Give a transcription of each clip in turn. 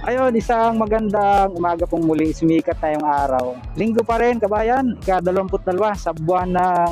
Ayun, isang magandang umaga pong muli, sumikat na yung araw. Linggo pa rin, kabayan, ika-22 sa buwan ng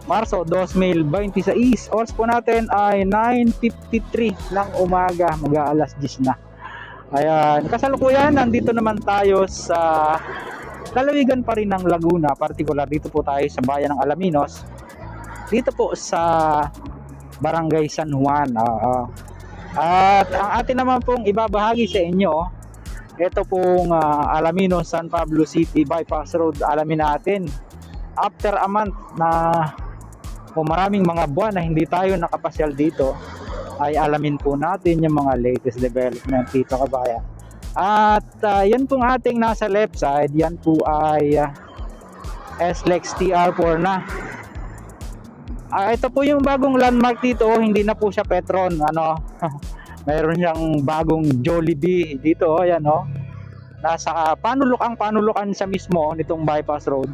Marso 2026. Oras po natin ay 9:53 ng umaga, mag-aalas 10 na. Ayan, kasalukuyan, nandito naman tayo sa lalawigan pa rin ng Laguna, particular dito po tayo sa bayan ng Alaminos. Dito po sa Barangay San Juan. At ang atin naman pong ibabahagi sa inyo, ito pong Alaminos, San Pablo City Bypass Road. Alamin natin, after a month na maraming mga buwan na hindi tayo nakapasyal dito, ay alamin po natin yung mga latest development dito, kabayan. At yan pong ating nasa left side, yan po ay SLEX TR4 na. Ito po yung bagong landmark dito, hindi na po siya Petron, mayroon siyang bagong Jollibee dito, ayan nasa panulukan sa mismo nitong bypass road.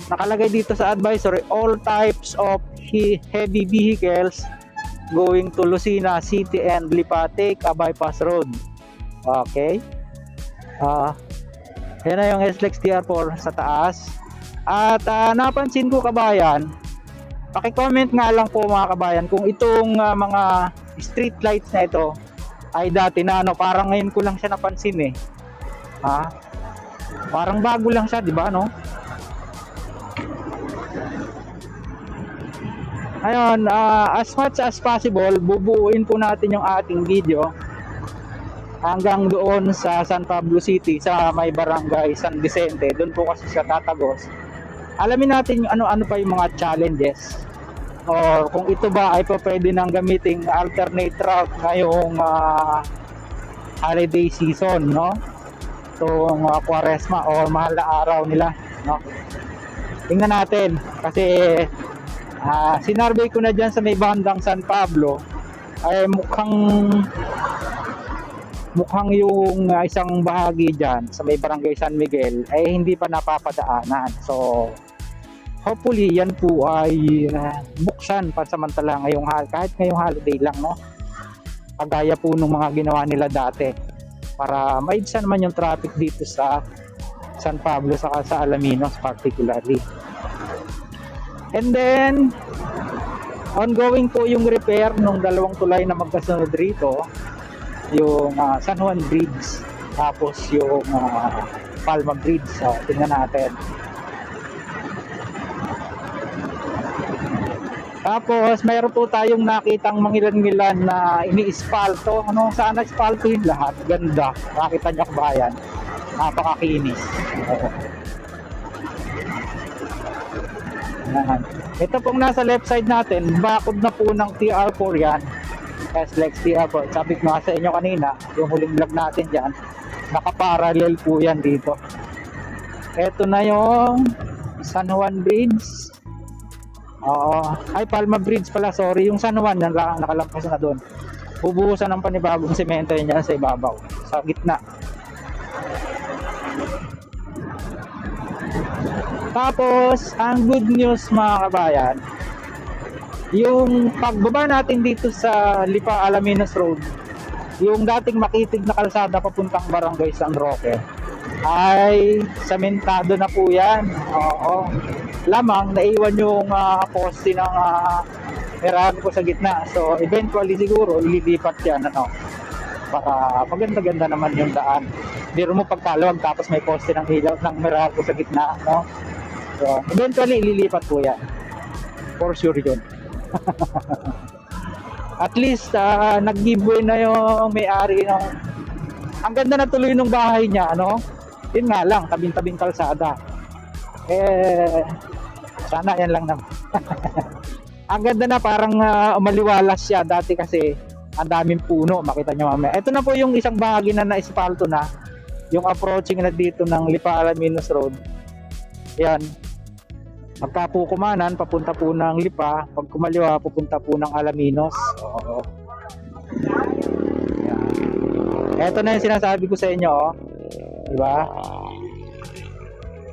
Nakalagay dito sa advisory, all types of heavy vehicles going to Lucena City and Lipa take a bypass road. Okay. Yan na yung SLEX TR4 sa taas. At napansin ko, kabayan, paki-comment nga lang po mga kabayan kung itong mga street lights na ito ay dati na parang ngayon ko lang siya napansin parang bago lang siya, di ba, Ayun, as much as possible, bubuuin po natin yung ating video hanggang doon sa San Pablo City, sa may barangay San Vicente. Doon po kasi siya tatagos. Alamin natin ano pa yung mga challenges, or kung ito ba ay pwede nang gamiting alternate route ngayong holiday season, itong Quaresma o mahal na araw nila, tingnan natin kasi sinurvey ko na dyan sa may bandang San Pablo, ay mukhang yung isang bahagi dyan sa may barangay San Miguel ay hindi pa napapadaanan. So hopefully yan po ay buksan pansamantala kahit ngayong holiday lang, kagaya po nung mga ginawa nila dati, para maibsan naman yung traffic dito sa San Pablo saka sa Alaminos particularly. And then ongoing po yung repair ng dalawang tulay na magkasunod rito, yung San Juan Bridge tapos yung Palma Bridge. So tingnan natin. Tapos mayroon po tayong nakitang mangilan-ngilan na ini-espalto. Sana espaltohin lahat. Ganda. Nakita niyo, kabayan, napakakinis. Ito pong nasa left side natin, bakod na po ng TR4 yan, SLEX TR4. Sabi ko nga sa inyo kanina, yung huling vlog natin dyan, nakaparallel po yan dito. Ito na yung San Juan Bridge. Ay, Palma Bridge pala, sorry. Yung San Juan, yan lang, nakalampas na doon. Bubuhusan ng panibagong semento yan dyan sa ibabaw, sa gitna. Tapos, ang good news mga kabayan, yung pagbaba natin dito sa Lipa Alaminos Road, yung dating makitig na kalsada papuntang Barangay San Roque, ay samentado na po yan. Lamang naiwan yung poste ng Meralco sa gitna. So eventually siguro ililipat yan, para maganda-ganda naman yung daan. Biro mo pagkalawag tapos may poste ng ilaw ng Meralco sa gitna, So eventually ililipat po yan, for sure yun. At least nag-giveaway na yung may-ari ng ang ganda na tuloy ng bahay niya, yun nga lang, tabing-tabing kalsada. Sana yan lang naman. Ang ganda na, parang umaliwalas siya. Dati kasi ang daming puno, makita nyo mamaya. Ito na po yung isang bahagi na na-espalto na, yung approaching na dito ng Lipa Alaminos Road. Yan, pagka po kumanan, papunta po ng Lipa. Pag kumaliwa, pupunta po ng Alaminos. Yan. Ito na yung sinasabi ko sa inyo, diba?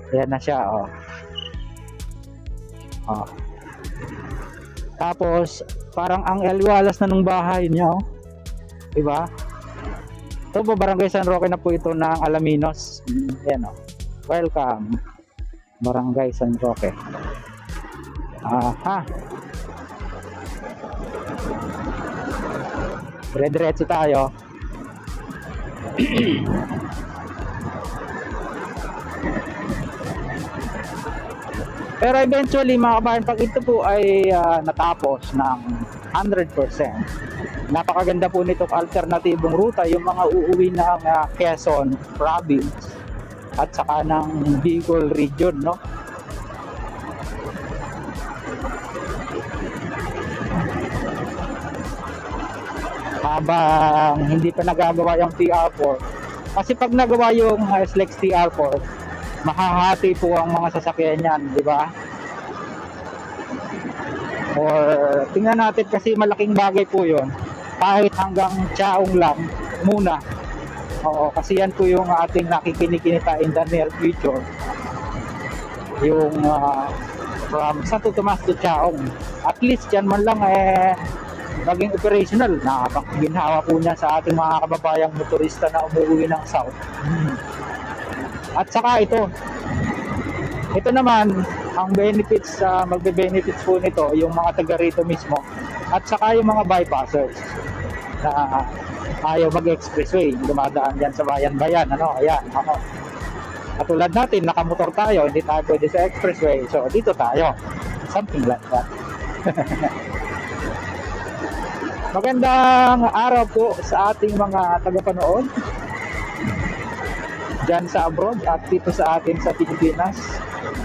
Yan na siya, Tapos parang ang aliwalas na ng bahay niya, diba? Ito po, Barangay San Roque na po ito ng Alaminos. Yan o. Welcome, Barangay San Roque. Aha. Dire-diretso tayo. Pero eventually mga kabayan, pag ito po ay natapos ng 100%, napakaganda po nitong alternatibong ruta, yung mga uuwi ng Quezon province at saka ng Bicol region, no? Habang hindi pa nagagawa yung TR4, kasi pag nagawa yung SLEX TR4, mahahati po ang mga sasakyan niyan, di ba? Or tingnan natin, kasi malaking bagay po yun, kahit hanggang Chaong lang muna. Oo, kasi yan po yung ating nakikinikinita in the near future, yung from Santo Tomas to Chaong. At least yan man lang maging operational. Ginhawa po niya sa ating mga kababayang motorista na umuwi ng South. At saka ito naman ang benefits, magbe-benefits po nito yung mga taga rito mismo, at saka yung mga bypassers na ayaw mag-expressway, dumadaan dyan sa bayan-bayan, ano, ayan, ako. Katulad natin, nakamotor tayo, hindi tayo pwede sa expressway, so dito tayo, something like that. Magandang araw po sa ating mga tagapanood dyan sa abroad at dito sa atin sa Pilipinas.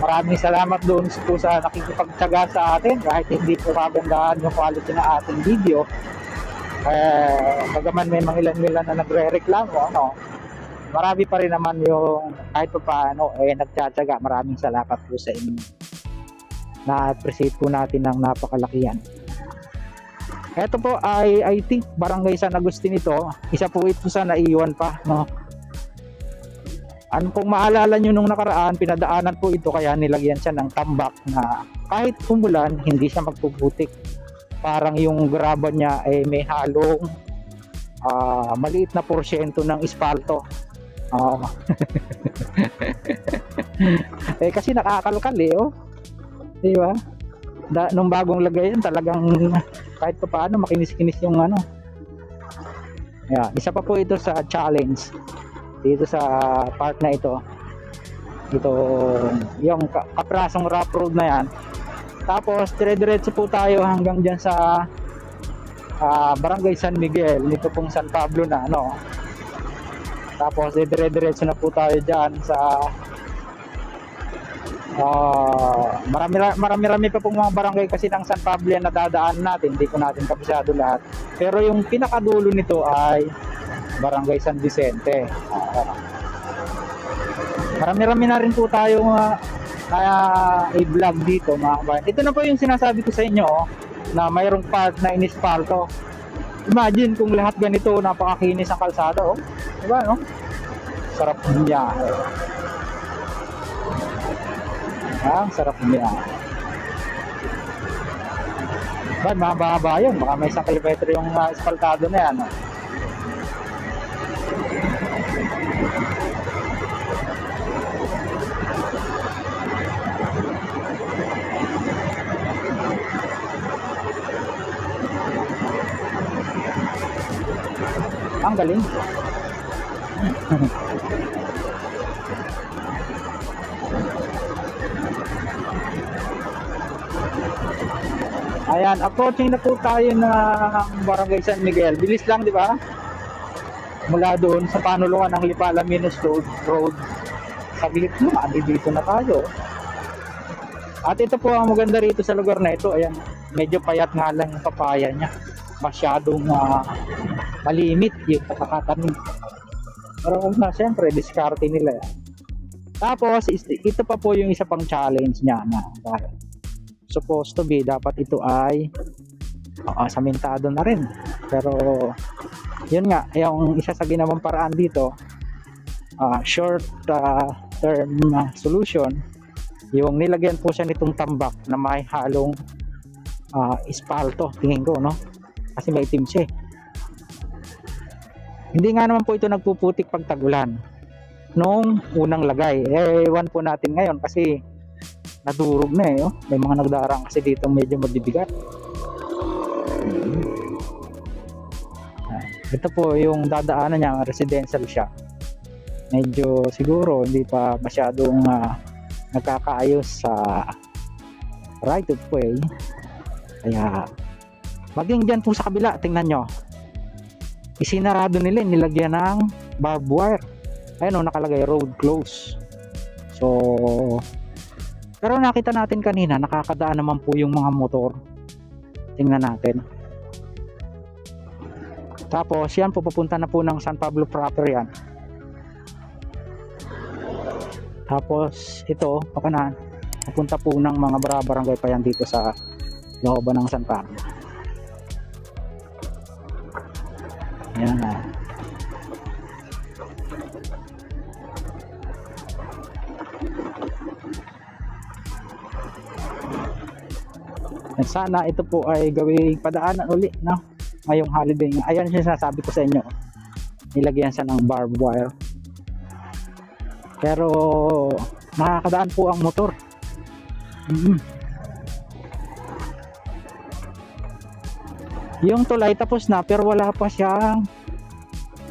Maraming salamat doon po sa nakikipagtyaga sa atin kahit hindi po kagandahan yung quality ng ating video. Bagaman may mga ilan-ilan na nagre-reklamo, ano, marami pa rin naman yung kahit pa paano nagtsatsaga. Maraming salamat po sa inyo. Na-appreciate po natin ng napakalakihan. Ito po ay IT, Barangay San Agustin ito. Isa po ito sa naiwan pa, no? Ano pong maalala nyo nung nakaraan, pinadaanan po ito kaya nilagyan siya ng tambak na kahit umulan, hindi siya magpuputik. Parang yung graba niya ay may halong maliit na porsyento ng ispalto. Kasi nakakalkal oh. Di ba? Nung bagong lagay yan, talagang kahit pa paano makinis-kinis yung ano. Isa pa po ito sa challenge dito sa part na ito. Ito yung kaprasong rough road na yan. Tapos dire-diretso po tayo hanggang dyan sa Barangay San Miguel, nito pong San Pablo na, ano. Tapos dire-diretso na po tayo dyan sa marami pa pong mga barangay kasi ng San Pablo yan nadadaan natin, hindi ko natin kabisado lahat. Pero yung pinakadulo nito ay Barangay San Vicente. Marami-rami na rin po tayo i-vlog dito, mga kabayan. Ito na po yung sinasabi ko sa inyo, na mayroong part na inispalto. Imagine kung lahat ganito, napakakinis ang kalsada, oh. Diba, no? Sarap niya. Sarap niya. Ba, mahaba yun. Baka may 1 kilometro yung espaltado na yan, oh. Ang galing. Ayan, approaching na po tayo ng Barangay San Miguel. Bilis lang, di ba? Mula doon sa panulungan ng Lipala-Minos Road. Saglit na, dito na tayo. At ito po ang maganda rito sa lugar na ito. Ayan, medyo payat nga lang yung papaya niya. Masyadong malimit yung pagkakatanim. Pero siyempre, diskarte nila yan. Tapos, ito pa po yung isa pang challenge niya na supposed to be, dapat ito ay samentado na rin. Pero, yun nga, yung isa sa ginawang paraan dito, short term solution, yung nilagyan po siya nitong tambak na may halong ispalto, tingin ko, no? Kasi may itim siya. Hindi nga naman po ito nagpuputik pag tag-ulan nung unang lagay. Ewan po natin ngayon kasi nadurog na oh. May mga nagdarang kasi dito medyo mabibigat. Ito po yung dadaanan niya, residential siya. Medyo siguro hindi pa masyadong nagkakaayos sa right of way. Kaya maging dyan po sa kabila, tingnan nyo. Isinarado nila, nilagyan ng barbed wire. Ayun, nakalagay road close. So, pero nakita natin kanina, nakakadaan naman po yung mga motor. Tingnan natin. Tapos, yan po, papunta na po ng San Pablo proper yan. Tapos, ito, pakanan, papunta po ng mga barangay pa yan dito sa looban ng San Pablo. Yan na. At sana ito po ay gawing padaanan uli, no? Ngayong holiday nga. Ayan yung sinasabi ko sa inyo. Nilagyan siya ng barbed wire. Pero nakakadaan po ang motor. Yung tulay tapos na pero wala pa siyang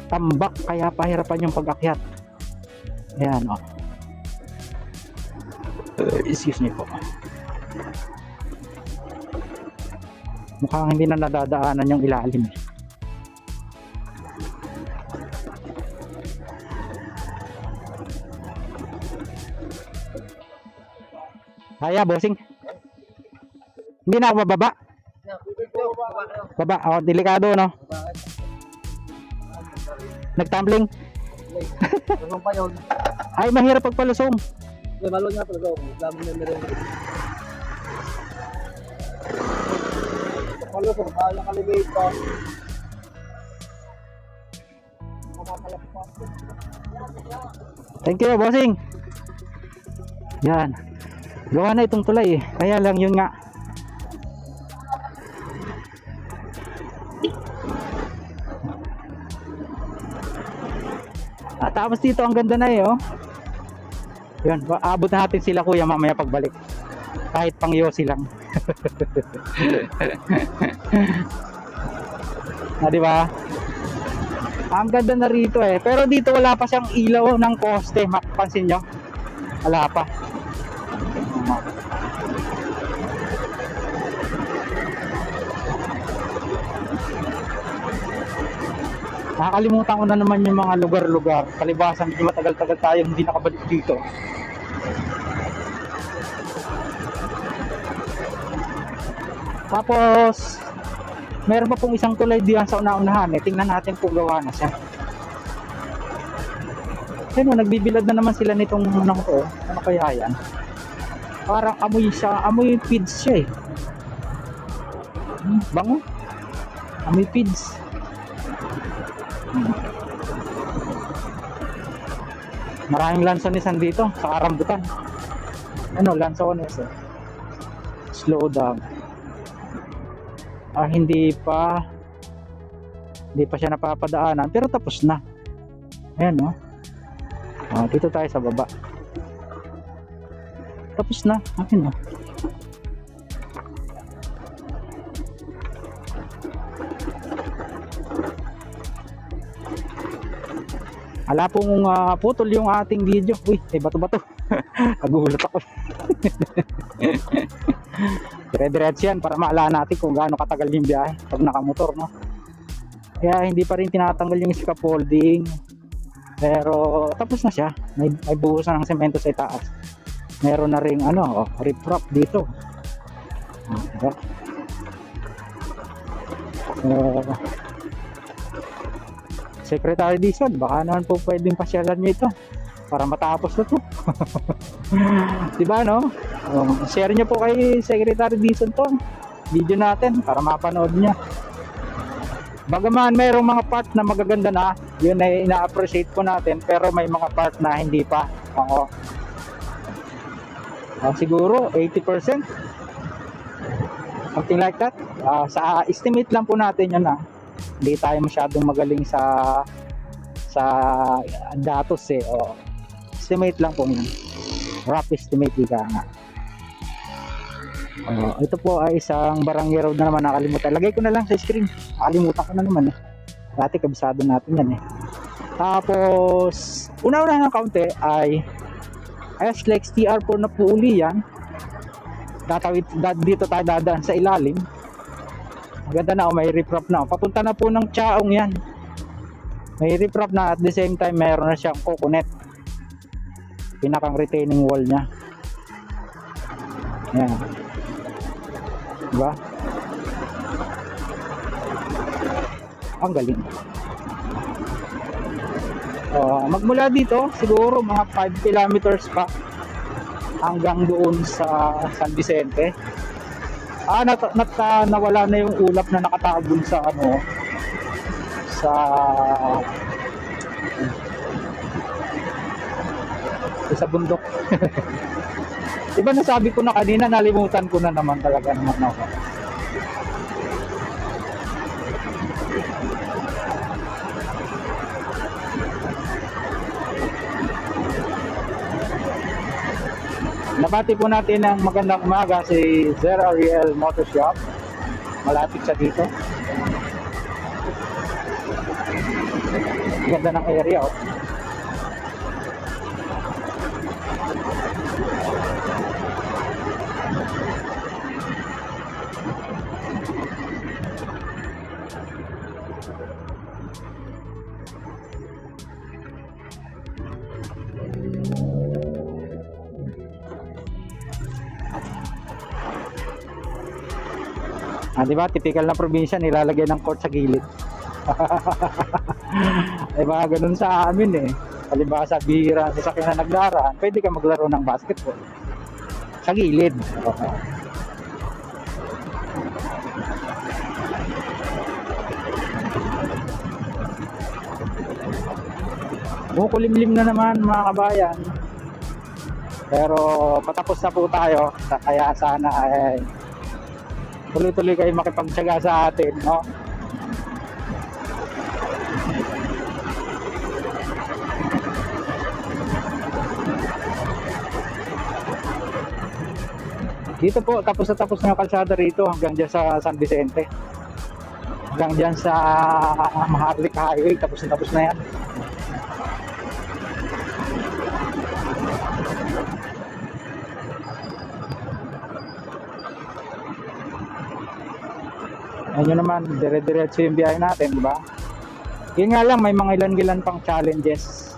tambak kaya pahirapan yung pag-akyat. Ayan o. Excuse me po. Mukhang hindi na nadadaanan yung ilalim. Kaya bossing. Hindi na ako bababa. Baba, oh, delikado no. Nagtumbling. Lusong pa yun. Ay, mahirap pagpalusong. Malon nga lusong. Dami na meron. Palusong, kaya nakalimit pa. Thank you, bossing. Yan. Gawa na itong tulay eh. Kaya lang yun nga. Tapos dito ang ganda na eh oh. Yan, abot na natin sila kuya mamaya pagbalik. Kahit pang yosi lang. Di ba? Ang ganda na rito eh. Pero dito wala pa siyang ilaw ng poste. Mapansin nyo? Wala pa. Nakakalimutan ko na naman yung mga lugar-lugar. Kalibasan, matagal-tagal tayo hindi nakabalik dito. Tapos, meron pa pong isang tulay diyan sa una-unahan. Tingnan natin kung gawa na siya. Ayun, nagbibilad na naman sila nitong unang to. Ano kaya yan? Parang amoy siya, amoy feeds siya eh. Bango. Amoy feeds. Maraming lansonesan dito sa Karambutan. Ano, lansones eh. Slow down. Hindi pa siya napapadaanan pero tapos na. Ayan no. Dito tayo sa baba. Tapos na. Akin no. Ala pong putol yung ating video. Uy, may bato-bato. Nagulat ako. Dire-diretso yan para maalala natin kung gaano katagal yung biyahe pag nakamotor, no? Kaya hindi pa rin tinatanggal yung scaffolding. Pero tapos na siya. May buhos na ng semento sa itaas. Meron na ring rip-rap dito. Diba? Secretary Dizon, baka naman po pwedeng pasyalan nyo ito para matapos na to. Diba no? Share nyo po kay Secretary Dizon to video natin para mapanood niya. Bagaman mayroong mga part na magaganda na, yun ay ina-appreciate po natin, pero may mga part na hindi pa. Siguro 80%, something like that. Sa estimate lang po natin yun. Hindi tayo masyadong magaling sa sa datos eh. O, estimate lang po yun. Rough estimate ika nga. Ito po ay isang barangay road na naman, nakalimutan. Lagay ko na lang sa screen. Nakalimutan ko na naman eh. Dati kabisado natin yan eh. Tapos, una-una ng kaunti ay SLEX TR4 na po uli yan. Dito tayo dadaan sa ilalim. Maganda na, may riprap na. Papunta na po ng Chaong yan. May riprap na, at the same time mayroon na siyang coconut. Pinakang retaining wall niya. Yan. Diba? Ang galing. Magmula dito siguro mga 5 kilometers pa hanggang doon sa San Vicente. Nawala na yung ulap na nakatabon sa ano, sa bundok. Diba nasabi ko na kanina, nalimutan ko na naman talaga naman ako. Nabati po natin ng magandang umaga si Sir Ariel Motor Shop. Malapit siya dito. Ganda ng area oh. Diba, typical na probinsya, nilalagay ng court sa gilid. Mga ganun sa amin eh. Halimbawa sa bihira, sa sakyan na nagdaraan, pwede ka maglaro ng basketball sa gilid. Kulimlim na naman mga kabayan. Pero patapos na po tayo, kaya sana ay tuloy-tuloy kayo makipagtyaga sa atin, no? Dito po, tapos na kalsada rito hanggang dyan sa San Vicente. Hanggang dyan sa Maharlika Highway, tapos na yan. Ayun naman, dire-diretso yung biyahe natin, di ba? Yun nga lang, may mga ilan-ilan pang challenges.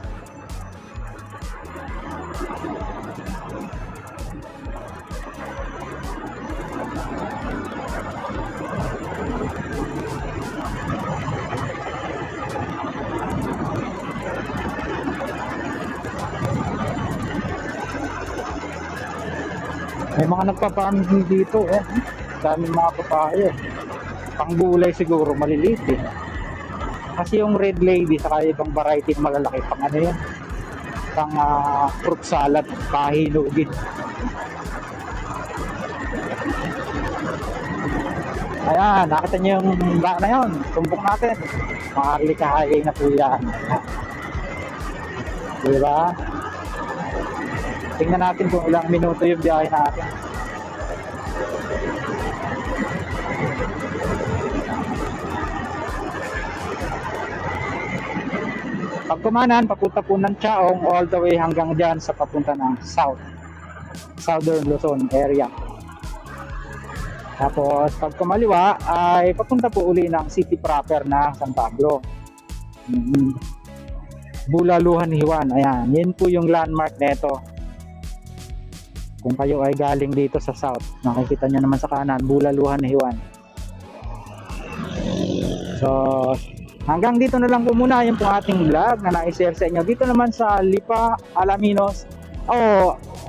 May mga nagpa-farm dito, eh. Daming mga papayo. Panggulay siguro maliliit eh. Kasi yung red lady saka ibang variety malalaki pang ano yun, pang fruit salad, pahinugin. Ayan, nakita nyo yung baka na yun, tumbok natin, Maharlika Highway na po yan. Diba? Tingnan natin kung ilang minuto yung biyahe natin. Pagkumanan, papunta po ng Chaong all the way hanggang dyan sa papunta ng Southern Luzon area. Tapos pag kumaliwa ay papunta po uli ng city proper na San Pablo. Bulaluhan Hiwan, ayan, yun po yung landmark nito. Kung kayo ay galing dito sa south, makikita nyo naman sa kanan, Bulaluhan Hiwan. So hanggang dito na lang po muna yung ating vlog na na-share sa inyo. Dito naman sa Lipa, Alaminos,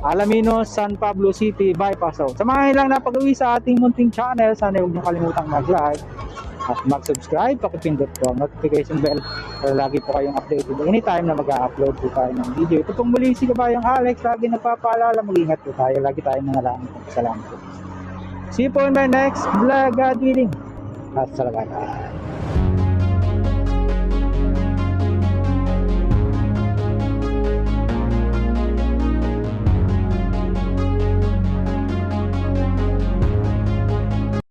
Alaminos, San Pablo City Bypass. So, sa mga ilang napag-uwi sa ating munting channel, sana huwag niyo kalimutang mag-like at mag-subscribe, pakipindot po ang notification bell para lagi po kayong updated anytime na mag-upload po tayo ng video. Ito pong muli si Kabayang Alex, lagi nagpapaalala, mag-ingat po tayo, lagi tayong nanalangin. Salamat po. See you po in my next vlog. God willing. At salamat.